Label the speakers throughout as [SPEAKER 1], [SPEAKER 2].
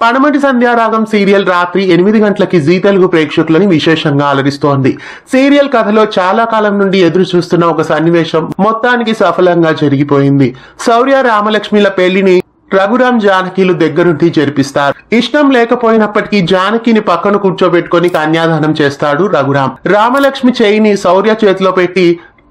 [SPEAKER 1] పడమటి సంధ్యారాగం సీరియల్ రాత్రి 8 గంటలకి జీ తెలుగు ప్రేక్షకులని విశేషంగా అలరిస్తోంది. సీరియల్ కథలో చాలా కాలం నుండి ఎదురు చూస్తున్న ఒక సన్నివేశం మొత్తానికి సఫలంగా జరిగిపోయింది. శౌర్య రామలక్ష్మిల పెళ్లిని రఘురాం జానకిలు దగ్గరుండి జరిపిస్తారు. ఇష్టం లేకపోయినప్పటికీ జానకిని పక్కన కూర్చోబెట్టుకుని కన్యాదానం చేస్తాడు రఘురాం. రామలక్ష్మి చేయిని శౌర్య చేతిలో పెట్టి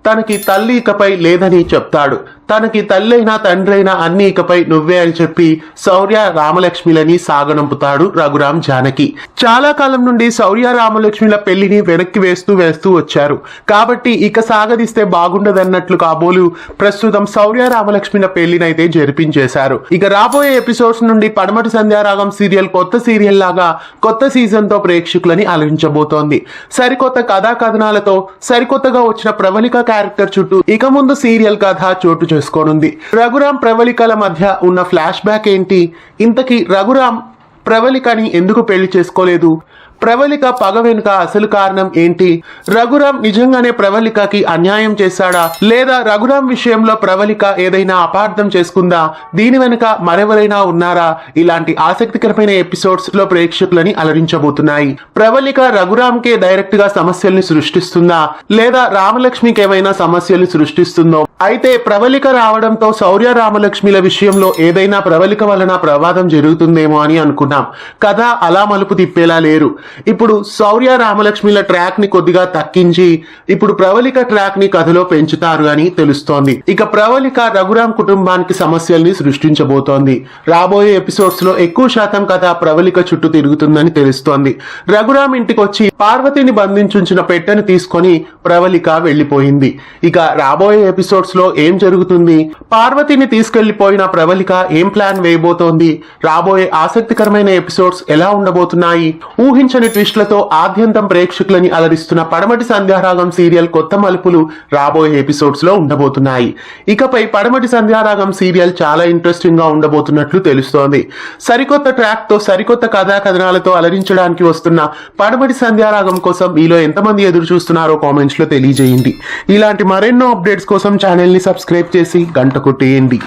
[SPEAKER 1] తనకి తల్లి ఇకపై లేదని చెప్తాడు. తనకి తల్లైనా తండ్రైనా అన్ని ఇకపై నువ్వే అని చెప్పి శౌర్య రామలక్ష్మిలని సాగనంపుతాడు రఘురాం జానకి. చాలా కాలం నుండి శౌర్య రామలక్ష్మిల పెళ్లిని వెనక్కి వేస్తూ వచ్చారు కాబట్టి ఇక సాగదిస్తే బాగుండదన్నట్లు కాబోలు ప్రస్తుతం శౌర్య రామలక్ష్మిల పెళ్లినైతే జరిపించేశారు. ఇక రాబోయే ఎపిసోడ్స్ నుండి పడమటి సంధ్యారాగం సీరియల్ కొత్త సీరియల్ లాగా కొత్త సీజన్ తో ప్రేక్షకులని అలరించబోతోంది. సరికొత్త కథా కథనాలతో సరికొత్తగా వచ్చిన ప్రవళిక క్యారెక్టర్ చుట్టూ ఇక ముందు సీరియల్ కథ చోటు చేసుకోనుంది. రఘురాం ప్రవళికల మధ్య ఉన్న ఫ్లాష్ బ్యాక్ ఏంటి? ఇంతకీ రఘురాం ప్రవళికని ఎందుకు పెళ్లి చేసుకోలేదు? ప్రవళిక పగ వెనుక అసలు కారణం ఏంటి? రఘురాం నిజంగానే ప్రవళికకి అన్యాయం చేశాడా, లేదా రఘురాం విషయంలో ప్రవళిక ఏదైనా అపార్థం చేసుకుందా? దీని వెనుక మరెవరైనా ఉన్నారా? ఇలాంటి ఆసక్తికరమైన ఎపిసోడ్స్ లో ప్రేక్షకులని అలరించబోతున్నాయి. ప్రవళిక రఘురాంకే డైరెక్ట్ గా సమస్యల్ని సృష్టిస్తుందా, లేదా రామలక్ష్మికి ఏమైనా సమస్యలు సృష్టిస్తుందో? అయితే ప్రవళిక రావడంతో శౌర్య రామలక్ష్మిల విషయంలో ఏదైనా ప్రవళిక వలన ప్రమాదం జరుగుతుందేమో అని అనుకున్నాం. కథ అలా మలుపు తిప్పేలా లేరు. ఇప్పుడు శౌర్య రామలక్ష్మిల ట్రాక్ ని కొద్దిగా తగ్గించి ఇప్పుడు ప్రవళిక ట్రాక్ ని కథలో పెంచుతారు అని తెలుస్తోంది. ఇక ప్రవళిక రఘురాం కుటుంబానికి సమస్యల్ని సృష్టించబోతోంది. రాబోయే ఎపిసోడ్స్ లో ఎక్కువ శాతం కథ ప్రవళిక చుట్టూ తిరుగుతుందని తెలుస్తోంది. రఘురాం ఇంటికి వచ్చి పార్వతిని బంధించుంచిన పెట్టెను తీసుకొని ప్రవళిక వెళ్లిపోయింది. ఇక రాబోయే ఎపిసోడ్స్ లో ఏం జరుగుతుంది? పార్వతిని తీసుకెళ్లిపోయిన ప్రవళిక ఏం ప్లాన్ వేయబోతోంది? రాబోయే ఆసక్తికరమైన ఎపిసోడ్స్ ఎలా ఉండబోతున్నాయి? ఊహించని ట్విస్ట్లతో ఆద్యంతం ప్రేక్షకులని అలరిస్తున్న పడమటి సంధ్యారాగం సీరియల్ కొత్త మలుపులు రాబోయే ఎపిసోడ్స్ లో ఉండబోతున్నాయి. ఇకపై పడమటి సంధ్యారాగం సీరియల్ చాలా ఇంట్రెస్టింగ్ గా ఉండబోతున్నట్లు తెలుస్తోంది. సరికొత్త ట్రాక్ తో సరికొత్త కథా కథనాలతో అలరించడానికి వస్తున్న పడమటి సంధ్యారాగం కోసం మీలో ఎంతమంది ఎదురు చూస్తున్నారో కామెంట్స్ లో తెలియజేయండి. ఇలాంటి మరెన్నో అప్డేట్స్ కోసం ఛానల్ ని సబ్స్క్రైబ్ చేసి గంట కొట్టేయండి.